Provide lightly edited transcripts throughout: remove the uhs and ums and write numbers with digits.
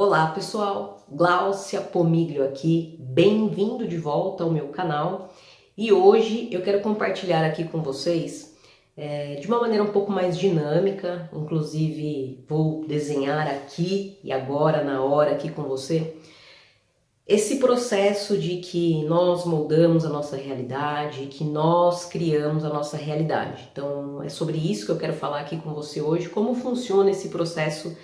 Olá pessoal, Gláucia Pomiglio aqui, bem-vindo de volta ao meu canal e hoje eu quero compartilhar aqui com vocês de uma maneira um pouco mais dinâmica, inclusive vou desenhar aqui e agora na hora aqui com você esse processo de que nós moldamos a nossa realidade, que nós criamos a nossa realidade. Então é sobre isso que eu quero falar aqui com você hoje, como funciona esse processo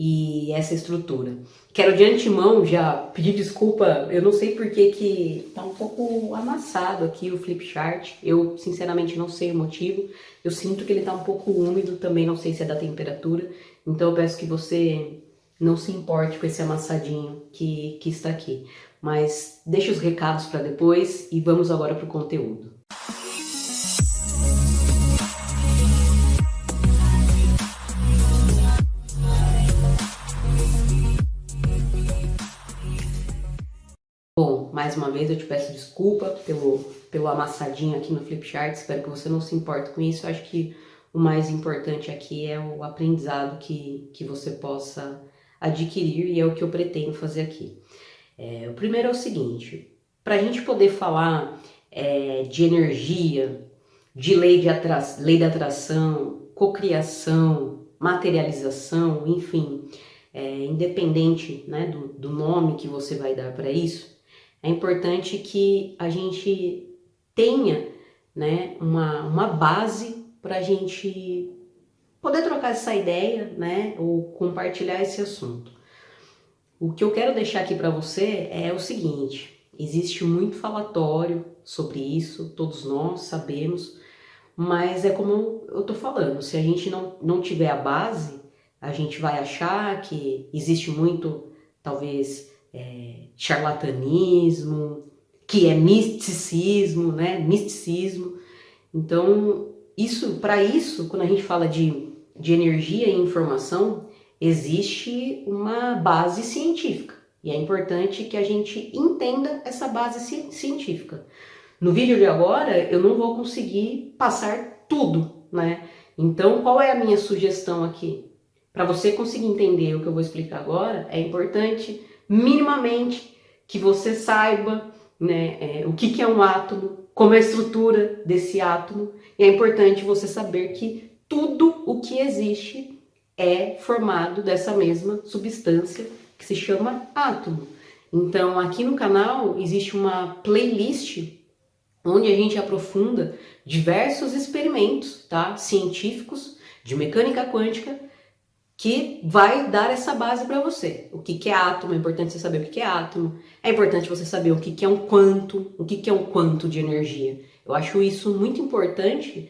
e essa estrutura. Quero de antemão já pedir desculpa, eu não sei por que tá um pouco amassado aqui o flip chart, eu sinceramente não sei o motivo, eu sinto que ele tá um pouco úmido, também não sei se é da temperatura, então eu peço que você não se importe com esse amassadinho que está aqui. Mas deixa os recados para depois e vamos agora para o conteúdo. Bom, mais uma vez eu te peço desculpa pelo amassadinho aqui no Flipchart, espero que você não se importe com isso. Eu acho que o mais importante aqui é o aprendizado que você possa adquirir e é o que eu pretendo fazer aqui. O primeiro é o seguinte, para a gente poder falar de energia, de lei da atração, cocriação, materialização, enfim, independente, né, do nome que você vai dar para isso, é importante que a gente tenha, né, uma base para a gente poder trocar essa ideia, né, ou compartilhar esse assunto. O que eu quero deixar aqui para você é o seguinte, existe muito falatório sobre isso, todos nós sabemos, mas é como eu tô falando, se a gente não tiver a base, a gente vai achar que existe muito, talvez, charlatanismo, que é misticismo, né, misticismo. Então, para isso, quando a gente fala de energia e informação, existe uma base científica e é importante que a gente entenda essa base científica. No vídeo de agora eu não vou conseguir passar tudo, né? Então qual é a minha sugestão aqui? Para você conseguir entender o que eu vou explicar agora, é importante minimamente que você saiba, né, o que é um átomo, como é a estrutura desse átomo, e é importante você saber que tudo o que existe é formado dessa mesma substância que se chama átomo. Então, aqui no canal existe uma playlist onde a gente aprofunda diversos experimentos, tá, científicos de mecânica quântica que vai dar essa base para você. O que é átomo? É importante você saber o que é átomo. É importante você saber o que é um quanto, o que é um quanto de energia. Eu acho isso muito importante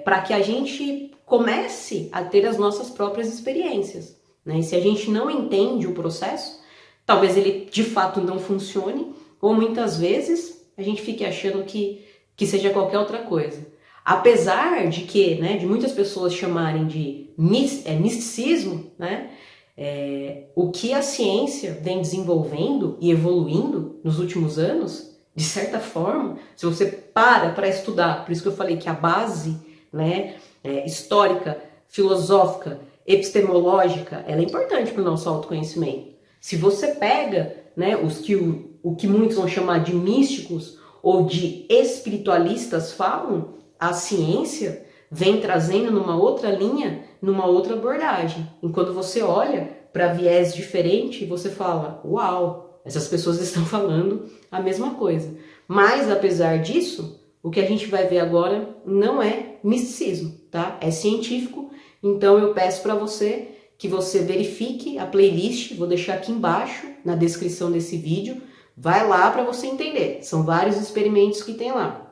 para que a gente comece a ter as nossas próprias experiências, né? E se a gente não entende o processo, talvez ele de fato não funcione, ou muitas vezes a gente fique achando que seja qualquer outra coisa. Apesar de que, né, de muitas pessoas chamarem de misticismo, né, o que a ciência vem desenvolvendo e evoluindo nos últimos anos, de certa forma, se você para estudar, por isso que eu falei que a base, né, histórica, filosófica, epistemológica, ela é importante para o nosso autoconhecimento. Se você pega, né, o que muitos vão chamar de místicos ou de espiritualistas falam, a ciência vem trazendo numa outra linha, numa outra abordagem. E quando você olha para viés diferente, você fala, uau, essas pessoas estão falando a mesma coisa. Mas, apesar disso, o que a gente vai ver agora não é misticismo, tá? É científico, então eu peço para você que você verifique a playlist, vou deixar aqui embaixo na descrição desse vídeo, vai lá para você entender, são vários experimentos que tem lá.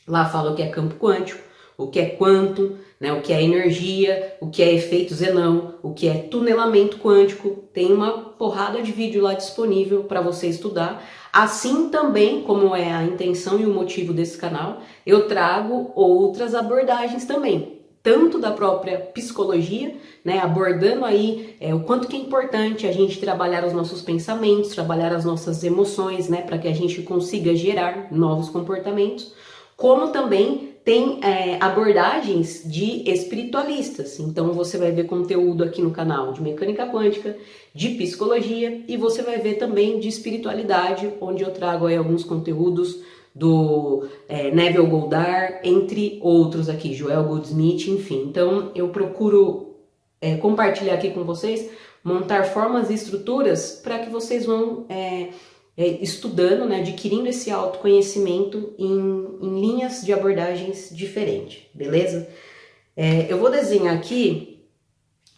Lá fala o que é campo quântico, o que é quantum, né, o que é energia, o que é efeito Zenão, o que é tunelamento quântico, tem uma porrada de vídeo lá disponível para você estudar. Assim também, como é a intenção e o motivo desse canal, eu trago outras abordagens também, tanto da própria psicologia, né, abordando aí o quanto que é importante a gente trabalhar os nossos pensamentos, trabalhar as nossas emoções, né, para que a gente consiga gerar novos comportamentos, como também tem abordagens de espiritualistas. Então você vai ver conteúdo aqui no canal de mecânica quântica, de psicologia, e você vai ver também de espiritualidade, onde eu trago aí alguns conteúdos do Neville Goddard, entre outros aqui, Joel Goldsmith, enfim. Então eu procuro compartilhar aqui com vocês, montar formas e estruturas para que vocês vão estudando, né, adquirindo esse autoconhecimento em linhas de abordagens diferentes, beleza? Eu vou desenhar aqui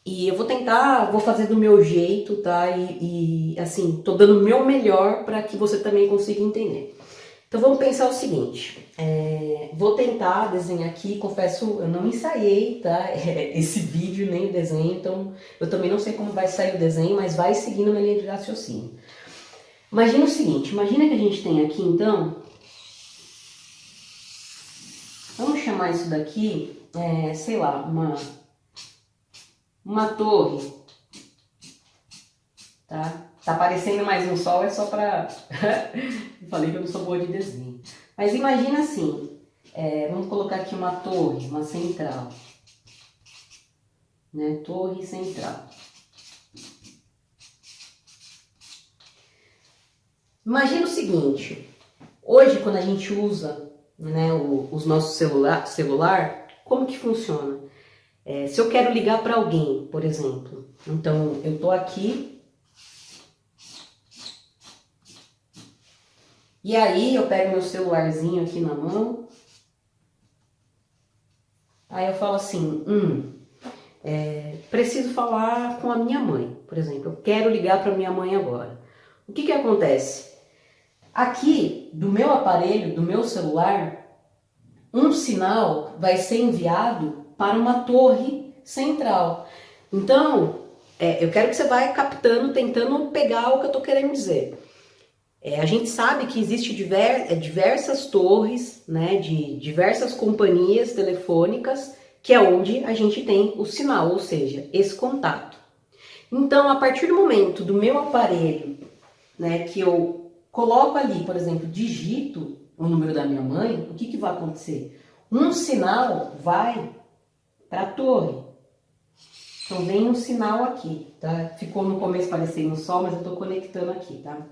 e eu vou fazer do meu jeito, tá? E assim, tô dando o meu melhor para que você também consiga entender. Então vamos pensar o seguinte, vou tentar desenhar aqui, confesso, eu não ensaiei, tá? Esse vídeo nem o desenho, então eu também não sei como vai sair o desenho, mas vai seguindo uma linha de raciocínio. Imagina o seguinte, imagina que a gente tem aqui então, vamos chamar isso daqui, sei lá, uma torre, tá? Tá aparecendo mais um sol, é só pra... Falei que eu não sou boa de desenho. Mas imagina assim, vamos colocar aqui uma torre, uma central, né? Torre central. Imagina o seguinte, hoje quando a gente usa, né, os nossos celular, como que funciona? Se eu quero ligar para alguém, por exemplo, então eu tô aqui, e aí eu pego meu celularzinho aqui na mão, aí eu falo assim, preciso falar com a minha mãe, por exemplo, eu quero ligar para minha mãe agora. O que que acontece? Aqui, do meu aparelho, do meu celular, um sinal vai ser enviado para uma torre central. Então, eu quero que você vá captando, tentando pegar o que eu estou querendo dizer. A gente sabe que existe diversas torres, né, de diversas companhias telefônicas, que é onde a gente tem o sinal, ou seja, esse contato. Então, a partir do momento do meu aparelho, né, que eu coloco ali, por exemplo, digito o número da minha mãe, o que que vai acontecer? Um sinal vai para a torre. Então vem um sinal aqui, tá? Ficou no começo parecendo só, mas eu estou conectando aqui, tá?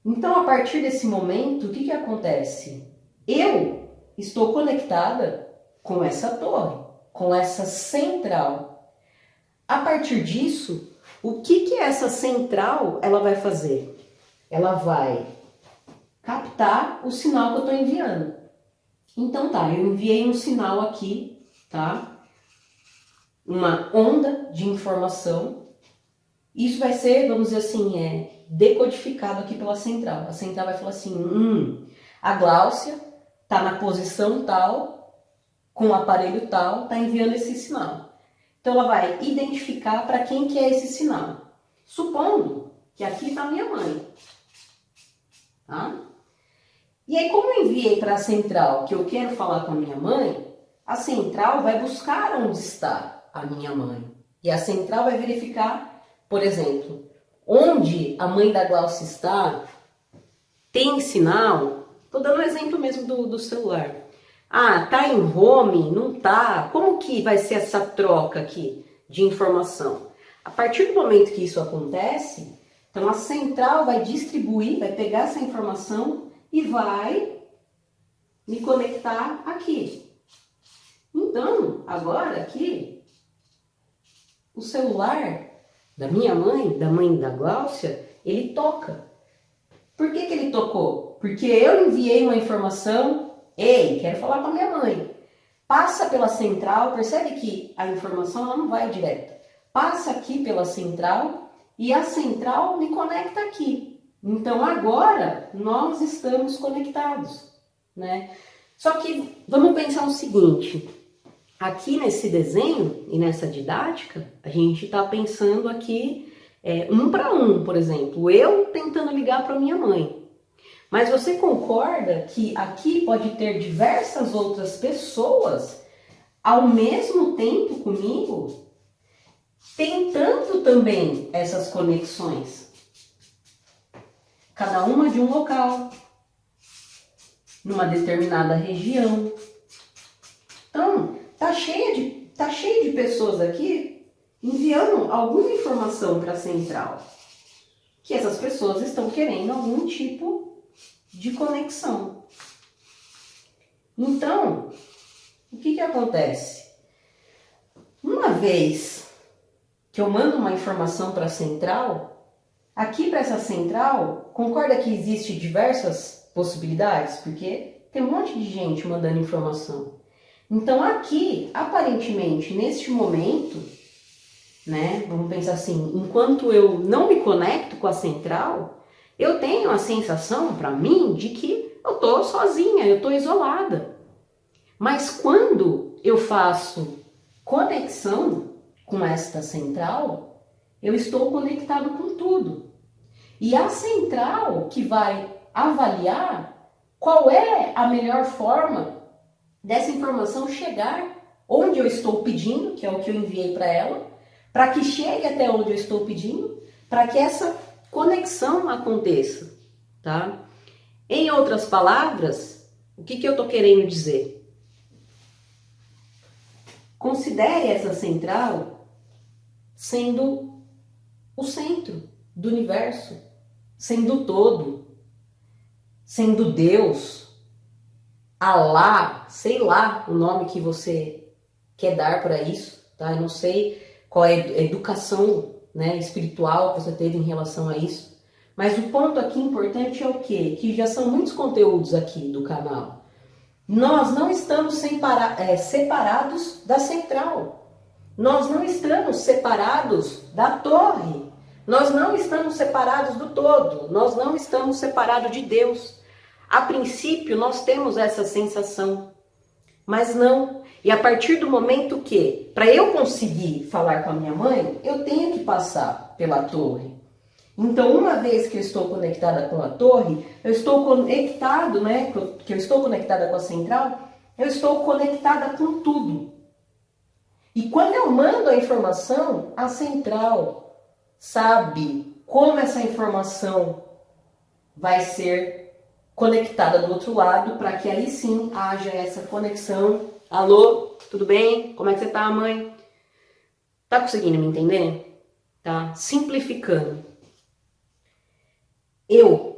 Então a partir desse momento, o que que acontece? Eu estou conectada com essa torre, com essa central. A partir disso, o que que essa central ela vai fazer? Ela vai captar o sinal que eu estou enviando. Então tá, eu enviei um sinal aqui, tá? Uma onda de informação. Isso vai ser, vamos dizer assim, decodificado aqui pela central. A central vai falar assim, a Gláucia tá na posição tal, com o aparelho tal, tá enviando esse sinal. Então ela vai identificar para quem que é esse sinal. Supondo que aqui está minha mãe. Tá? E aí, como eu enviei para a central que eu quero falar com a minha mãe, a central vai buscar onde está a minha mãe. E a central vai verificar, por exemplo, onde a mãe da Gláucia está, tem sinal. Estou dando um exemplo mesmo do celular. Tá em home? Não tá? Como que vai ser essa troca aqui de informação? A partir do momento que isso acontece, então a central vai distribuir, vai pegar essa informação e vai me conectar aqui. Então, agora aqui, o celular da minha mãe, da mãe da Gláucia, ele toca. Por que que ele tocou? Porque eu enviei uma informação, ei, quero falar com a minha mãe. Passa pela central, percebe que a informação ela não vai direta. Passa aqui pela central e a central me conecta aqui. Então agora nós estamos conectados, né? Só que vamos pensar o seguinte, aqui nesse desenho e nessa didática, a gente está pensando aqui um para um, por exemplo, eu tentando ligar para minha mãe. Mas você concorda que aqui pode ter diversas outras pessoas ao mesmo tempo comigo, tentando também essas conexões? Cada uma de um local, numa determinada região, Então, tá cheio de pessoas aqui enviando alguma informação para a central, que essas pessoas estão querendo algum tipo de conexão. Então, o que acontece? Uma vez que eu mando uma informação para a central, aqui para essa central, concorda que existe diversas possibilidades? Porque tem um monte de gente mandando informação. Então aqui, aparentemente, neste momento, né, vamos pensar assim, enquanto eu não me conecto com a central, eu tenho a sensação, para mim, de que eu estou sozinha, eu estou isolada. Mas quando eu faço conexão com esta central, eu estou conectado com tudo. E a central que vai avaliar qual é a melhor forma dessa informação chegar onde eu estou pedindo, que é o que eu enviei para ela, para que chegue até onde eu estou pedindo, para que essa conexão aconteça, tá? Em outras palavras, o que eu estou querendo dizer? Considere essa central sendo o centro do universo, sendo o todo, sendo Deus, Alá, sei lá o nome que você quer dar para isso, tá? Eu não sei qual é a educação, né, espiritual que você teve em relação a isso, mas o ponto aqui importante é o quê? Que já são muitos conteúdos aqui do canal. Nós não estamos separados da central. Nós não estamos separados da torre. Nós não estamos separados do todo. Nós não estamos separados de Deus. A princípio, nós temos essa sensação. Mas não. E a partir do momento que, para eu conseguir falar com a minha mãe, eu tenho que passar pela torre. Então, uma vez que eu estou conectada com a torre, eu estou conectado, né? Que eu estou conectada com a central, eu estou conectada com tudo. E quando eu mando a informação, a central sabe como essa informação vai ser conectada do outro lado, para que aí sim haja essa conexão. Alô, tudo bem? Como é que você tá, mãe? Tá conseguindo me entender? Tá? Simplificando.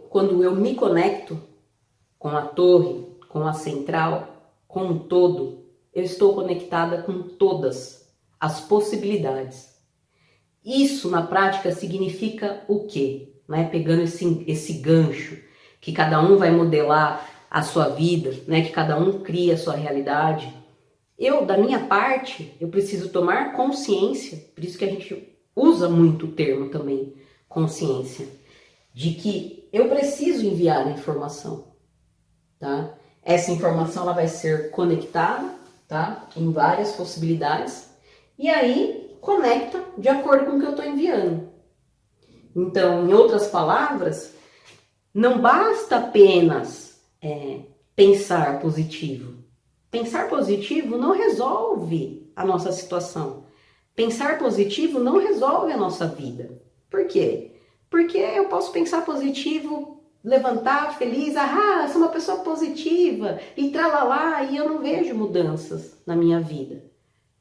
Quando eu me conecto com a torre, com a central, com o todo, eu estou conectada com todas as possibilidades. Isso, na prática, significa o quê? Né? Pegando esse gancho, que cada um vai modelar a sua vida, né? Que cada um cria a sua realidade. Da minha parte, eu preciso tomar consciência, por isso que a gente usa muito o termo também, consciência, de que eu preciso enviar a informação, tá? Essa informação ela vai ser conectada, tá? Em várias possibilidades, e aí conecta de acordo com o que eu estou enviando. Então, em outras palavras, não basta apenas pensar positivo. Pensar positivo não resolve a nossa situação. Pensar positivo não resolve a nossa vida. Por quê? Porque eu posso pensar positivo, levantar feliz, eu sou uma pessoa positiva, e tralalá, e eu não vejo mudanças na minha vida,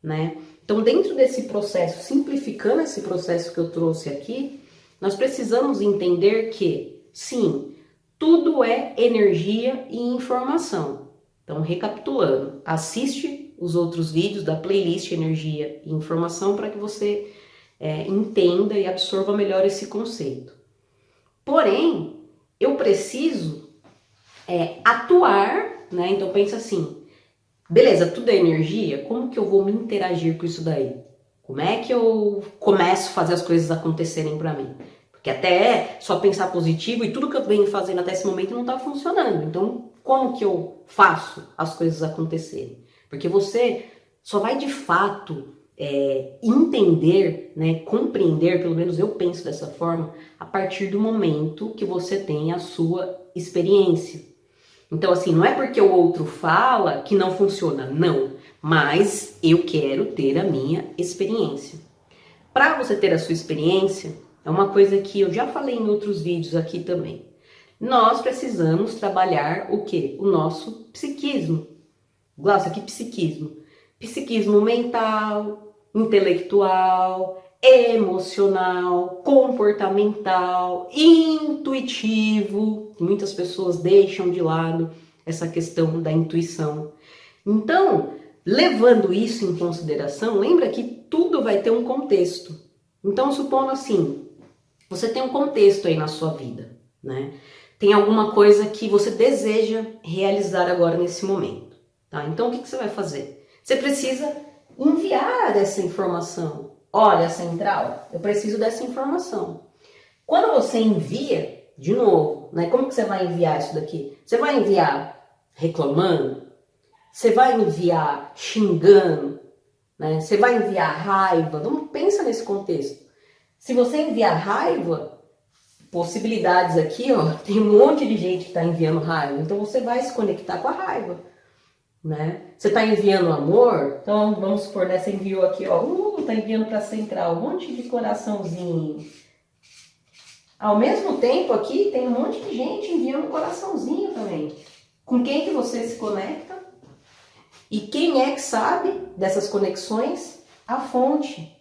né? Então, dentro desse processo, simplificando esse processo que eu trouxe aqui, nós precisamos entender que, sim, tudo é energia e informação. Então, recapitulando, assiste os outros vídeos da playlist Energia e Informação para que você entenda e absorva melhor esse conceito. Porém, eu preciso atuar, né? Então pensa assim, beleza, tudo é energia, como que eu vou me interagir com isso daí? Como é que eu começo a fazer as coisas acontecerem para mim? Porque até só pensar positivo e tudo que eu venho fazendo até esse momento não está funcionando. Então, como que eu faço as coisas acontecerem? Porque você só vai de fato entender, né, compreender, pelo menos eu penso dessa forma, a partir do momento que você tem a sua experiência. Então, assim, não é porque o outro fala que não funciona, não. Mas eu quero ter a minha experiência. Para você ter a sua experiência, é uma coisa que eu já falei em outros vídeos aqui também. Nós precisamos trabalhar o quê? O nosso psiquismo. Glaucia, que psiquismo? psiquismo mental, intelectual, emocional, comportamental, intuitivo. Muitas pessoas deixam de lado essa questão da intuição. Então, levando isso em consideração, lembra que tudo vai ter um contexto. Então, supondo assim, você tem um contexto aí na sua vida, né? Tem alguma coisa que você deseja realizar agora nesse momento, tá? Então, o que você vai fazer? Você precisa enviar essa informação. Olha, central, eu preciso dessa informação. Quando você envia, de novo, né? Como que você vai enviar isso daqui? Você vai enviar reclamando? Você vai enviar xingando? Né? Você vai enviar raiva? Vamos pensa nesse contexto. Se você enviar raiva, possibilidades aqui, ó, tem um monte de gente que está enviando raiva, então você vai se conectar com a raiva, né? Você está enviando amor, então vamos supor, né, você enviou aqui, ó, tá enviando para a central, um monte de coraçãozinho. Ao mesmo tempo aqui tem um monte de gente enviando coraçãozinho também. Com quem que você se conecta? E quem é que sabe dessas conexões? A fonte.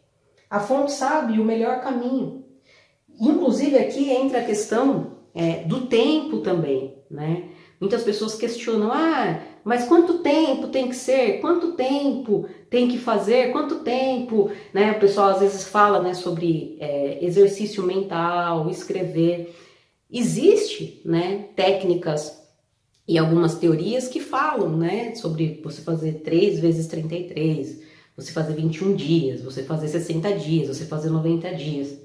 A fonte sabe o melhor caminho. Inclusive aqui entra a questão do tempo também, né? Muitas pessoas questionam, mas quanto tempo tem que ser? Quanto tempo tem que fazer? Quanto tempo? Né? O pessoal às vezes fala, né, sobre exercício mental, escrever. Existe, né, técnicas e algumas teorias que falam, né, sobre você fazer 3 vezes 33, você fazer 21 dias, você fazer 60 dias, você fazer 90 dias.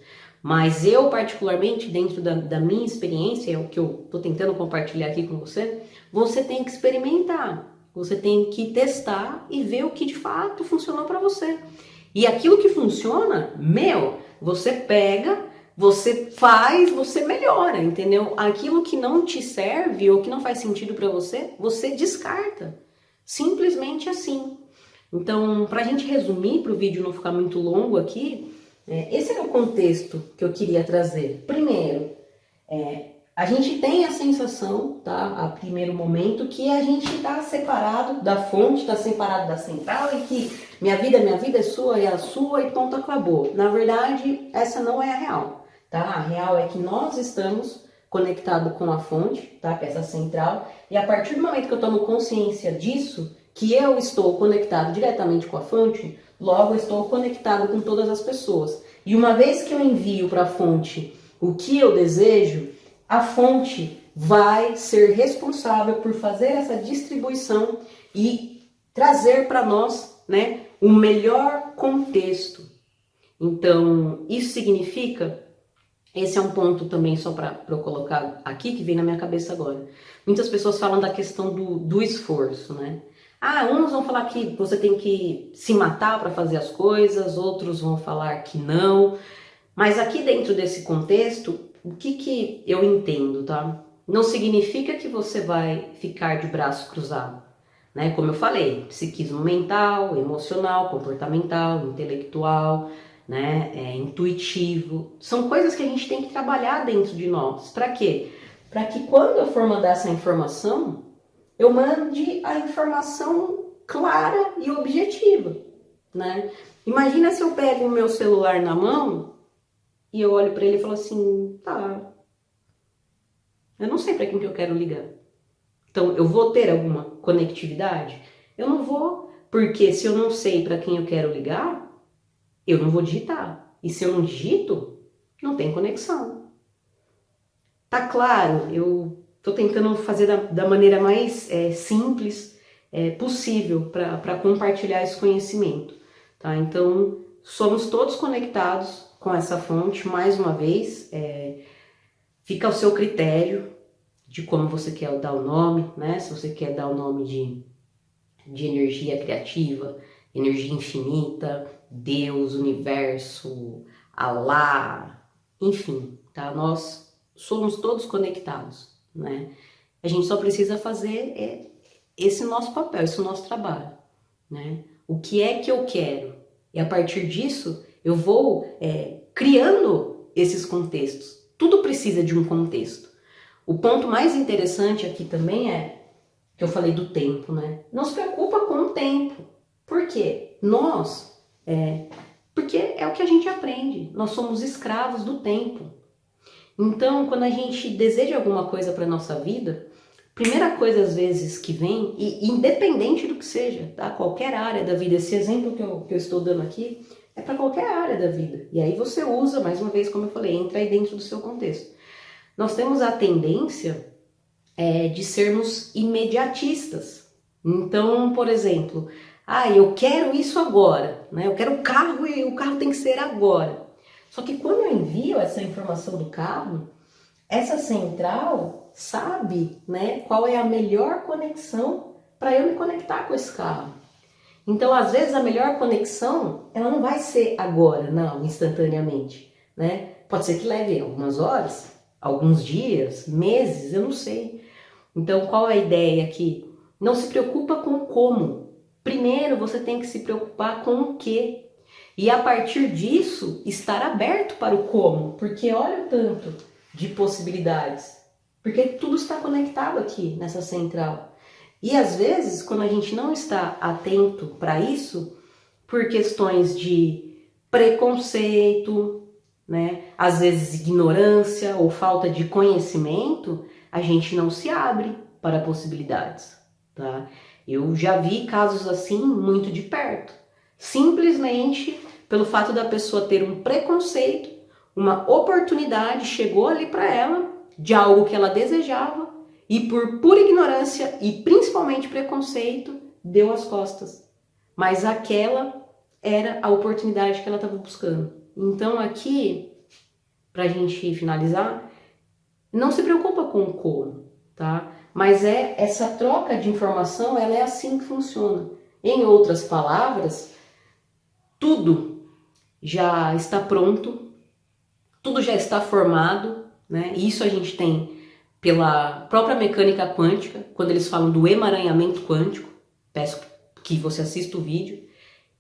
Mas eu, particularmente, dentro da minha experiência, é o que eu estou tentando compartilhar aqui com você, você tem que experimentar, você tem que testar e ver o que de fato funcionou para você. E aquilo que funciona, você pega, você faz, você melhora, entendeu? Aquilo que não te serve ou que não faz sentido para você, você descarta. Simplesmente assim. Então, para a gente resumir, para o vídeo não ficar muito longo aqui, esse é o contexto que eu queria trazer. Primeiro, a gente tem a sensação, tá, a primeiro momento, que a gente está separado da fonte, está separado da central e que minha vida é a sua e ponto, acabou. Na verdade, essa não é a real, tá? A real é que nós estamos conectados com a fonte, tá, que é essa central, e a partir do momento que eu tomo consciência disso, que eu estou conectado diretamente com a fonte, logo eu estou conectado com todas as pessoas. E uma vez que eu envio para a fonte o que eu desejo, a fonte vai ser responsável por fazer essa distribuição e trazer para nós, né, o melhor contexto. Então, isso significa, esse é um ponto também só para eu colocar aqui, que vem na minha cabeça agora. Muitas pessoas falam da questão do esforço, né? Uns vão falar que você tem que se matar para fazer as coisas, outros vão falar que não. Mas aqui dentro desse contexto, o que eu entendo, tá? Não significa que você vai ficar de braço cruzado, né? Como eu falei, psiquismo mental, emocional, comportamental, intelectual, né? Intuitivo. São coisas que a gente tem que trabalhar dentro de nós. Para quê? Para que quando eu for mandar essa informação, eu mande a informação clara e objetiva, né? Imagina se eu pego o meu celular na mão e eu olho para ele e falo assim, tá, eu não sei para quem que eu quero ligar. Então, eu vou ter alguma conectividade? Eu não vou, porque se eu não sei para quem eu quero ligar, eu não vou digitar. E se eu não digito, não tem conexão. Tá claro? Eu estou tentando fazer da maneira mais simples possível para compartilhar esse conhecimento, tá? Então, somos todos conectados com essa fonte, mais uma vez, fica ao seu critério de como você quer dar o nome, né? Se você quer dar o nome de energia criativa, energia infinita, Deus, universo, Alá, enfim, tá? Nós somos todos conectados, né? A gente só precisa fazer esse nosso papel, esse nosso trabalho, né? O que é que eu quero? E a partir disso, eu vou criando esses contextos. Tudo precisa de um contexto. O ponto mais interessante aqui também que eu falei do tempo, né? Não se preocupa com o tempo. Por quê? Porque é o que a gente aprende. Nós somos escravos do tempo. Então, quando a gente deseja alguma coisa para nossa vida, primeira coisa às vezes que vem, e independente do que seja, tá? Qualquer área da vida, esse exemplo que eu estou dando aqui é para qualquer área da vida. E aí você usa, mais uma vez, como eu falei, entra aí dentro do seu contexto. Nós temos a tendência de sermos imediatistas. Então, por exemplo, eu quero isso agora, né? Eu quero o carro e o carro tem que ser agora. Só que quando eu envio essa informação do carro, essa central sabe, né, qual é a melhor conexão para eu me conectar com esse carro. Então, às vezes, a melhor conexão, ela não vai ser agora, não, instantaneamente, né? Pode ser que leve algumas horas, alguns dias, meses, eu não sei. Então, qual é a ideia aqui? Não se preocupa com o como. Primeiro, você tem que se preocupar com o que. E a partir disso, estar aberto para o como. Porque olha o tanto de possibilidades. Porque tudo está conectado aqui nessa central. E às vezes, quando a gente não está atento para isso, por questões de preconceito, né? Às vezes ignorância ou falta de conhecimento, a gente não se abre para possibilidades, tá? Eu já vi casos assim muito de perto. Simplesmente pelo fato da pessoa ter um preconceito, uma oportunidade chegou ali para ela de algo que ela desejava e por pura ignorância e principalmente preconceito deu as costas. Mas aquela era a oportunidade que ela estava buscando. Então aqui, para a gente finalizar, não se preocupa com o como, tá? Mas essa troca de informação, ela é assim que funciona. Em outras palavras, tudo já está pronto, tudo já está formado, né? Isso a gente tem pela própria mecânica quântica, quando eles falam do emaranhamento quântico. Peço que você assista o vídeo.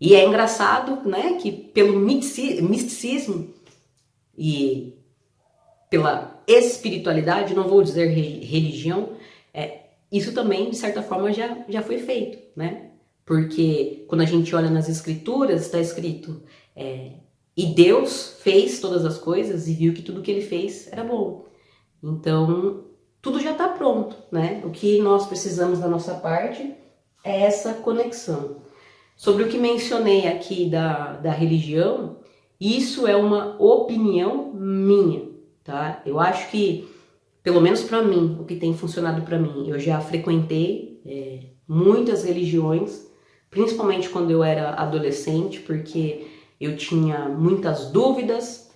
E é engraçado, né, que pelo misticismo e pela espiritualidade, não vou dizer religião, isso também, de certa forma, já foi feito, né? Porque quando a gente olha nas escrituras, está escrito e Deus fez todas as coisas e viu que tudo que ele fez era bom. Então, tudo já está pronto, né? O que nós precisamos da nossa parte é essa conexão. Sobre o que mencionei aqui da religião, isso é uma opinião minha, tá? Eu acho que, pelo menos para mim, o que tem funcionado para mim, eu já frequentei muitas religiões, principalmente quando eu era adolescente, porque eu tinha muitas dúvidas,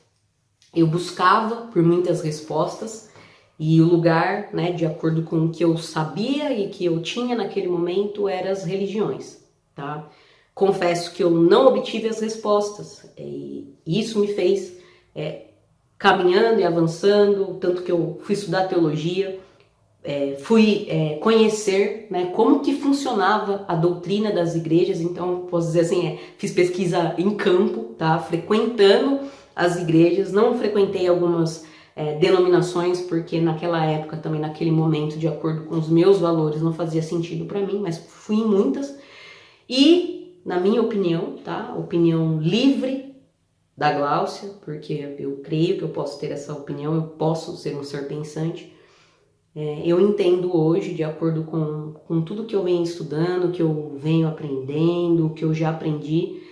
eu buscava por muitas respostas, e o lugar, né, de acordo com o que eu sabia e que eu tinha naquele momento, eram as religiões, tá? Confesso que eu não obtive as respostas, e isso me fez caminhando e avançando, tanto que eu fui estudar teologia, fui conhecer, né, como que funcionava a doutrina das igrejas. Então posso dizer assim, fiz pesquisa em campo, tá, frequentando as igrejas, não frequentei algumas denominações, porque naquela época também, naquele momento, de acordo com os meus valores, não fazia sentido para mim, mas fui em muitas, e na minha opinião, tá, opinião livre da Gláucia, porque eu creio que eu posso ter essa opinião, eu posso ser um ser pensante. Eu entendo hoje, de acordo com tudo que eu venho estudando, que eu venho aprendendo, que eu já aprendi,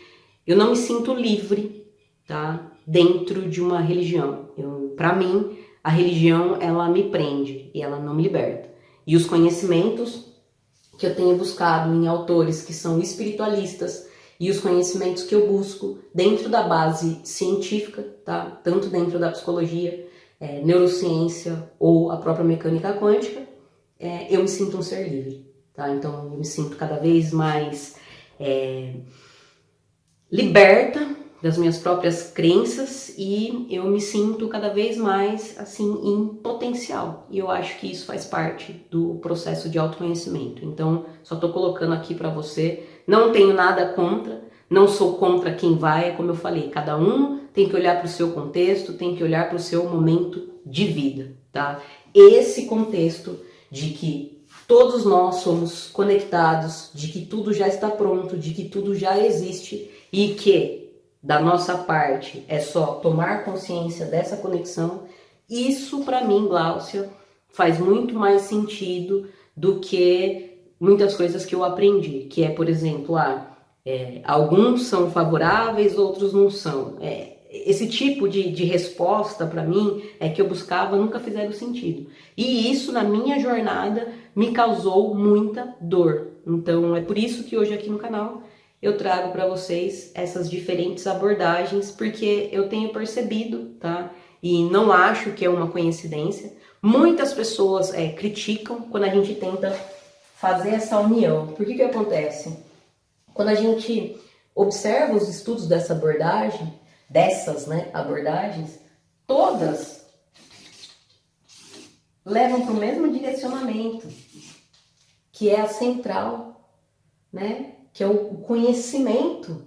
eu não me sinto livre, tá, dentro de uma religião. Para mim, a religião, ela me prende e ela não me liberta. E os conhecimentos que eu tenho buscado em autores que são espiritualistas e os conhecimentos que eu busco dentro da base científica, tá, tanto dentro da psicologia, neurociência ou a própria mecânica quântica, eu me sinto um ser livre, tá? Então eu me sinto cada vez mais liberta das minhas próprias crenças e eu me sinto cada vez mais assim em potencial. E eu acho que isso faz parte do processo de autoconhecimento. Então só estou colocando aqui para você, não tenho nada contra, não sou contra quem vai, como eu falei, cada um tem que olhar para o seu contexto, tem que olhar para o seu momento de vida, tá? Esse contexto de que todos nós somos conectados, de que tudo já está pronto, de que tudo já existe e que da nossa parte é só tomar consciência dessa conexão. Isso para mim, Gláucia, faz muito mais sentido do que muitas coisas que eu aprendi, que é, por exemplo, alguns são favoráveis, outros não são. Esse tipo de resposta para mim que eu buscava nunca fizeram sentido. E isso na minha jornada me causou muita dor. Então é por isso que hoje aqui no canal eu trago para vocês essas diferentes abordagens, porque eu tenho percebido, tá? E não acho que é uma coincidência. Muitas pessoas criticam quando a gente tenta fazer essa união. Por que acontece? Quando a gente observa os estudos dessa abordagem, abordagens, todas levam para o mesmo direcionamento, que é a central, né? Que é o conhecimento.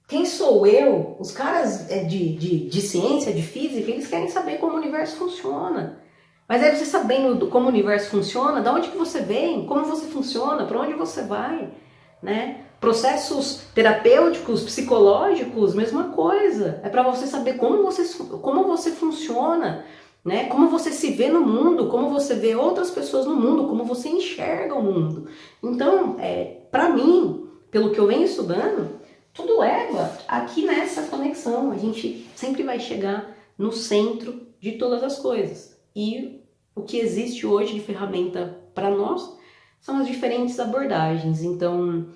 Quem sou eu? Os caras de ciência, de física, eles querem saber como o universo funciona. Mas aí você sabendo como o universo funciona, de onde que você vem, como você funciona, para onde você vai, né? Processos terapêuticos, psicológicos, mesma coisa. É para você saber como você funciona, né? Como você se vê no mundo, como você vê outras pessoas no mundo, como você enxerga o mundo. Então, para mim, pelo que eu venho estudando, tudo leva aqui nessa conexão. A gente sempre vai chegar no centro de todas as coisas. E o que existe hoje de ferramenta para nós são as diferentes abordagens. Então,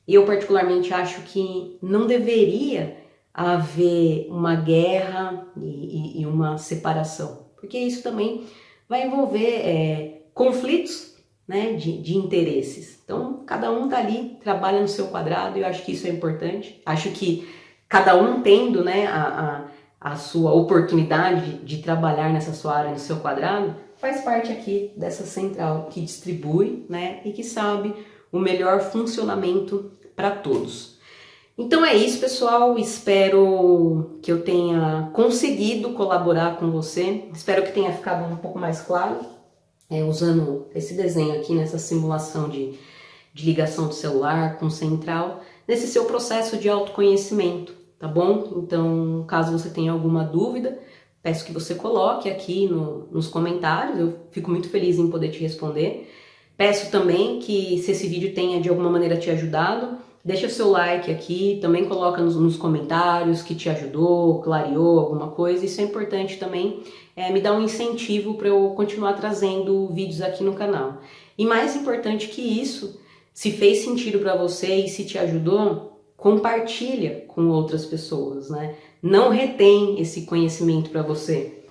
eu particularmente acho que não deveria haver uma guerra e uma separação, porque isso também vai envolver conflitos, né, de interesses. Então, cada um tá ali, trabalha no seu quadrado, e eu acho que isso é importante. Acho que cada um tendo, né, a sua oportunidade de trabalhar nessa sua área, no seu quadrado, faz parte aqui dessa central que distribui, né, e que sabe o melhor funcionamento para todos. Então é isso, pessoal. Espero que eu tenha conseguido colaborar com você. Espero que tenha ficado um pouco mais claro, usando esse desenho aqui nessa simulação de ligação do celular com central, nesse seu processo de autoconhecimento, tá bom? Então, caso você tenha alguma dúvida, peço que você coloque aqui nos comentários. Eu fico muito feliz em poder te responder. Peço também que, se esse vídeo tenha de alguma maneira te ajudado, deixa seu like aqui, também coloca nos comentários que te ajudou, clareou alguma coisa. Isso é importante também, me dá um incentivo para eu continuar trazendo vídeos aqui no canal. E mais importante que isso, se fez sentido para você e se te ajudou, compartilha com outras pessoas, né? Não retém esse conhecimento para você.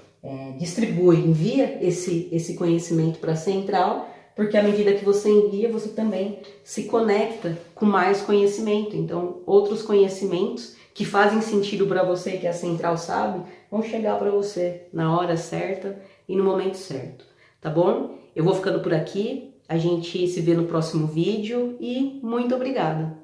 Distribui, envia esse conhecimento para a central, porque à medida que você envia, você também se conecta com mais conhecimento. Então, outros conhecimentos que fazem sentido para você, que a central sabe, vão chegar para você na hora certa e no momento certo, tá bom? Eu vou ficando por aqui, a gente se vê no próximo vídeo e muito obrigada!